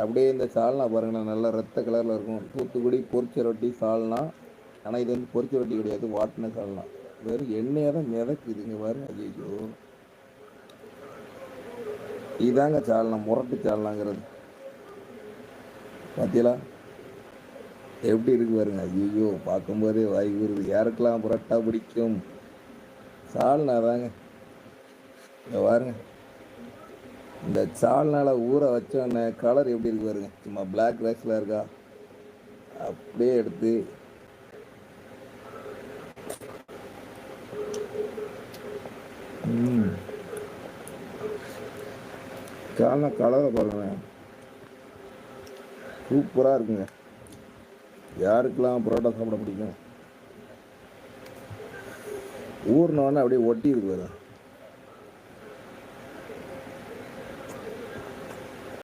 அப்படியே இந்த சால்னா பாருங்கண்ணா, நல்லா ரத்த கலரில் இருக்கும். தூத்துக்குடி பொரிச்ச ரொட்டி சால்னா. ஆனால் இது வந்து பொரிச்ச ரொட்டி கிடையாது, வாட்டின சால்னா. வெறும் எண்ணெயாக தான் மிதக்குதுங்க பாருங்க. ஐயோ, இதாங்க சால்னா, முரட்டு சால்னாங்கிறது. பார்த்தீங்களா எப்படி இருக்கு பாருங்க. ஐயோ, பார்க்கும்போதே வாய் ஊறுது. யாருக்கெல்லாம் புரட்டா பிடிக்கும்? சால்னா தாங்க. இங்க பாருங்க, இந்த சால்னால ஊற வச்சோடனே கலர் எப்படி இருக்கு பாருங்க. சும்மா பிளாக் ரைஸில் இருக்கா, அப்படியே எடுத்து சால்னா கலரை பாருங்க, சூப்பராக இருக்குங்க. யாருக்கெல்லாம் புரோட்டா சாப்பிட பிடிக்கும்? ஊர்னோடனே அப்படியே ஒட்டி இருக்கு பாருங்க.